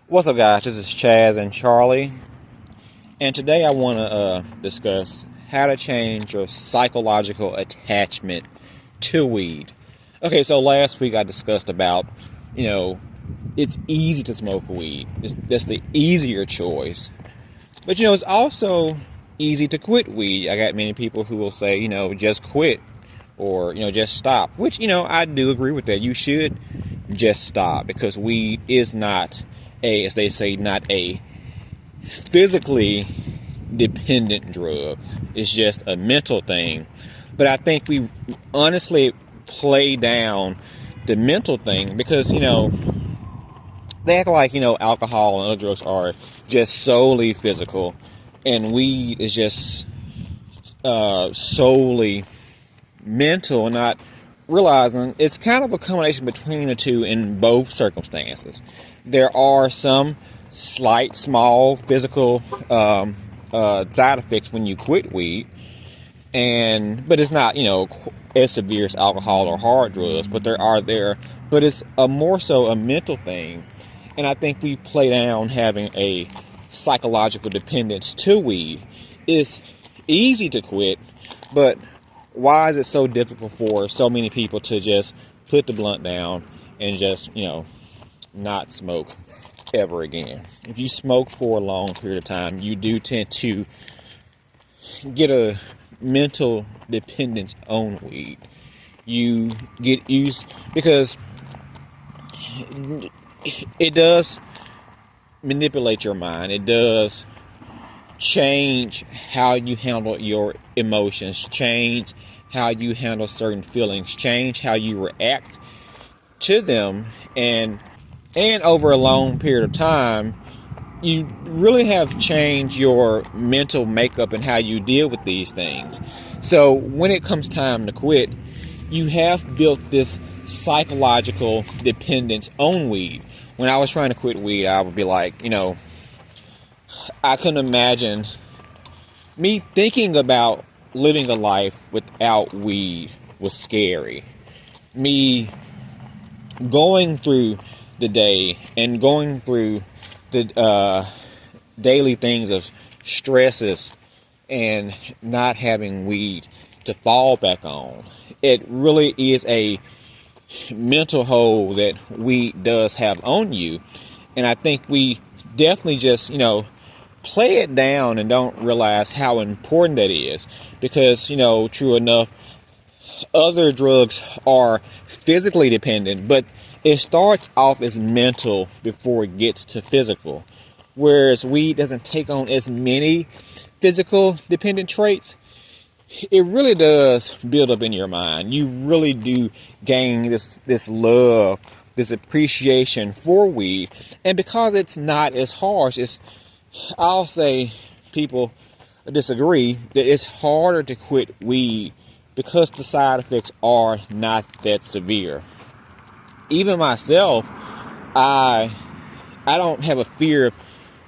What's up, guys? This is Chaz and Charlie, and today I want to discuss how to change your psychological attachment to weed. Okay, so last week I discussed about, you know, it's easy to smoke weed. That's the easier choice. But, it's also easy to quit weed. I got many people who will say, just quit or, just stop, which, I do agree with that. You should just stop because weed is not as they say, not a physically dependent drug. It's just a mental thing. But I think we honestly play down the mental thing because, they act like, alcohol and other drugs are just solely physical and weed is just solely mental, and not realizing it's kind of a combination between the two in both circumstances. There are some slight, small physical side effects when you quit weed, but it's not, as severe as alcohol or hard drugs. But but it's more so a mental thing, and I think we play down having a psychological dependence to weed. It's easy to quit, but why is it so difficult for so many people to just put the blunt down and just, not smoke ever again? If you smoke for a long period of time, you do tend to get a mental dependence on weed. You get used because it does manipulate your mind. It does change how you handle your emotions, change how you handle certain feelings, change how you react to them, and over a long period of time, you really have changed your mental makeup and how you deal with these things. So when it comes time to quit, you have built this psychological dependence on weed. When I was trying to quit weed, I would be like, I couldn't imagine me thinking about living a life without weed was scary. Me going through the day and going through the daily things of stresses and not having weed to fall back on. It really is a mental hold that weed does have on you. And I think we definitely just, play it down and don't realize how important that is. Because, true enough, other drugs are physically dependent, but it starts off as mental before it gets to physical. Whereas weed doesn't take on as many physical dependent traits. It really does build up in your mind. You really do gain this love, this appreciation for weed. And because it's not as harsh, I'll say people disagree that it's harder to quit weed because the side effects are not that severe. Even myself, I don't have a fear of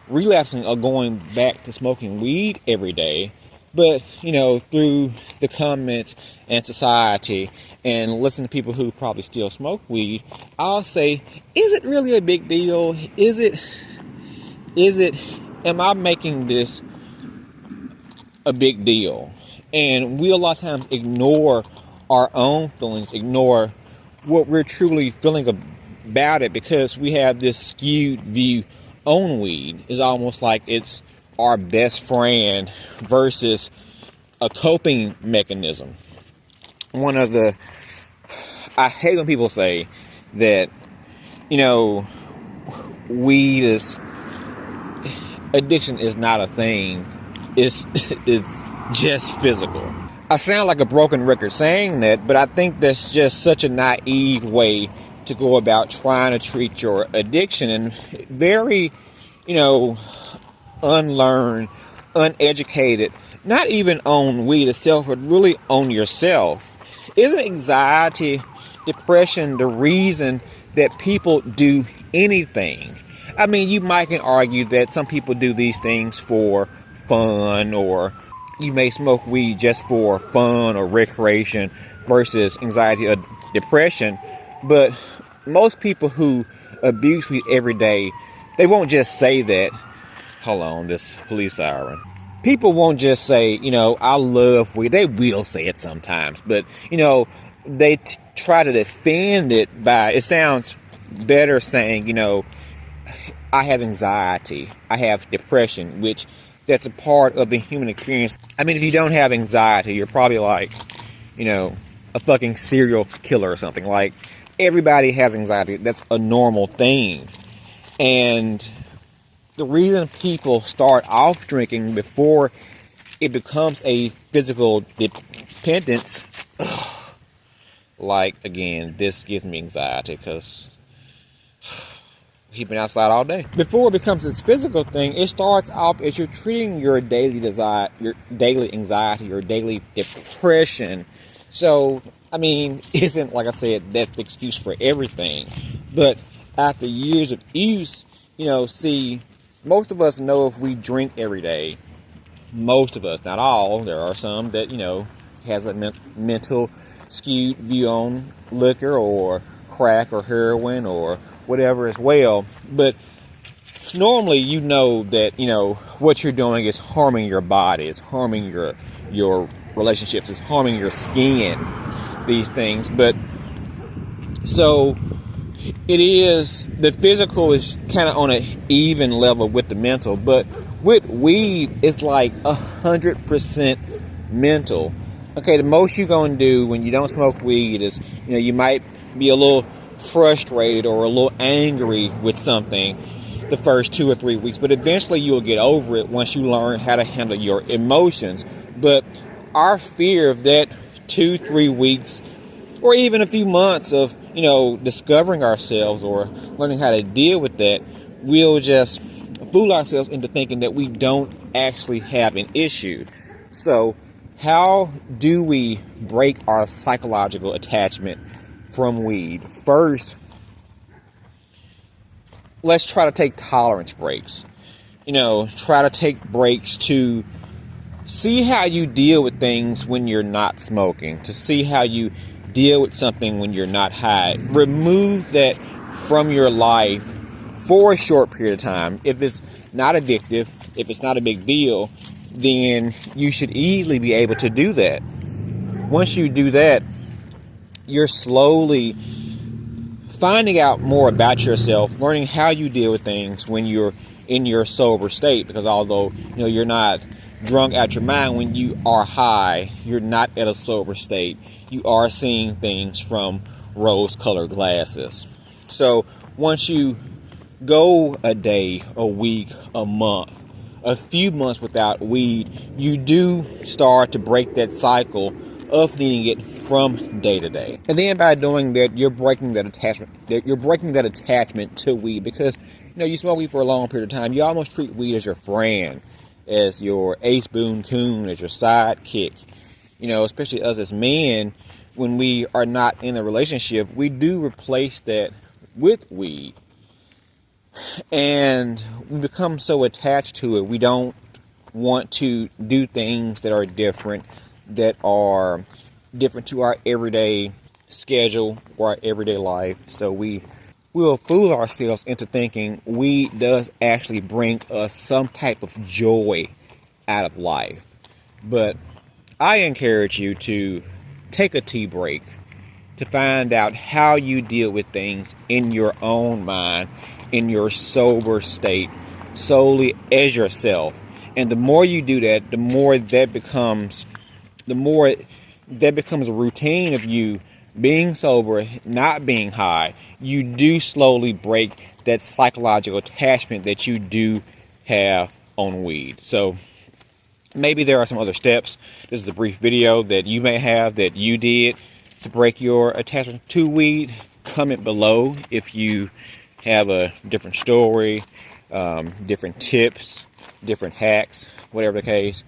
relapsing or going back to smoking weed every day. But, through the comments and society and listening to people who probably still smoke weed, I'll say, is it really a big deal? Is it, am I making this a big deal? And we a lot of times ignore our own feelings, ignore what we're truly feeling about it because we have this skewed view on weed. It's almost like it's our best friend versus a coping mechanism. I hate when people say that, weed is, addiction is not a thing. It's just physical. I sound like a broken record saying that, but I think that's just such a naive way to go about trying to treat your addiction, and very, unlearned, uneducated, not even on weed itself, but really on yourself. Isn't anxiety, depression the reason that people do anything? I mean, you might can argue that some people do these things for fun, or you may smoke weed just for fun or recreation versus anxiety or depression. But most people who abuse weed every day They won't just say that. Hold on, this police siren. People won't just say, I love weed. They will say it sometimes, but, they try to defend it by, it sounds better saying, I have anxiety, I have depression, which that's a part of the human experience. I mean, if you don't have anxiety, you're probably like, a fucking serial killer or something. Like, everybody has anxiety. That's a normal thing. And the reason people start off drinking before it becomes a physical dependence, like, again, this gives me anxiety because we've been outside all day. Before it becomes this physical thing, it starts off as you're treating your daily desire, your daily anxiety, your daily depression. So, I mean, isn't, like I said, that's the excuse for everything. But after years of use, see, most of us know if we drink every day, most of us, not all, there are some that, has a mental skewed view on liquor or crack or heroin or whatever as well. But normally you know that, what you're doing is harming your body, it's harming your relationships, it's harming your skin, these things. But so it is, the physical is kind of on an even level with the mental, but with weed, it's like 100% mental. Okay, the most you're going to do when you don't smoke weed is, you might be a little frustrated or a little angry with something the first 2 or 3 weeks, but eventually you'll get over it once you learn how to handle your emotions. But our fear of that 2-3 weeks or even a few months of, discovering ourselves or learning how to deal with that, we'll just fool ourselves into thinking that we don't actually have an issue. So how do we break our psychological attachment from weed? First, let's try to take tolerance breaks. Try to take breaks to see how you deal with things when you're not smoking, to see how you deal with something when you're not high. Remove that from your life for a short period of time. If it's not addictive, if it's not a big deal, then you should easily be able to do that. Once you do that, you're slowly finding out more about yourself, learning how you deal with things when you're in your sober state. Because although you're not drunk out your mind, when you are high, you're not at a sober state. You are seeing things from rose-colored glasses. So once you go a day, a week, a month, a few months without weed, you do start to break that cycle of needing it from day to day. And then by doing that, you're breaking that attachment. You're breaking that attachment to weed because you smoke weed for a long period of time. You almost treat weed as your friend, as your ace boon coon, as your sidekick. Especially us as men, when we are not in a relationship, we do replace that with weed. And we become so attached to it, we don't want to do things that are different to our everyday schedule or our everyday life. So we will fool ourselves into thinking weed does actually bring us some type of joy out of life. But I encourage you to take a tea break to find out how you deal with things in your own mind, in your sober state, solely as yourself. And the more you do that, the more that becomes a routine of you being sober, not being high. You do slowly break that psychological attachment that you do have on weed. So maybe there are some other steps. This is a brief video that you may have that you did to break your attachment to weed. Comment below if you have a different story, different tips, different hacks, whatever the case.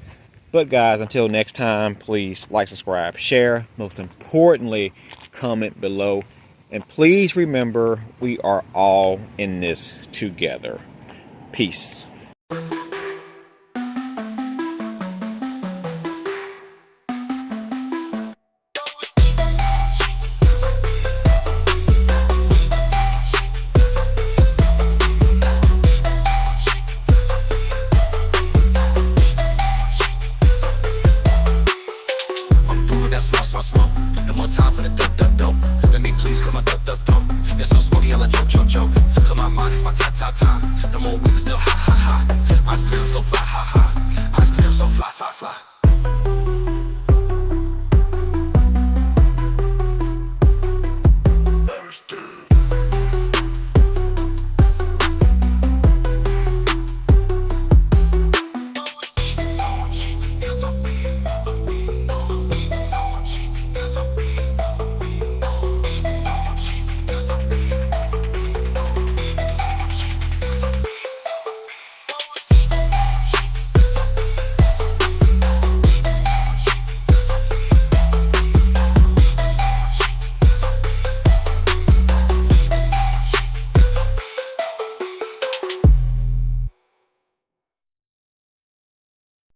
But guys, until next time, please like, subscribe, share. Most importantly, comment below. And please remember, we are all in this together. Peace. ta ta. No more we can still ha ha ha. My spirit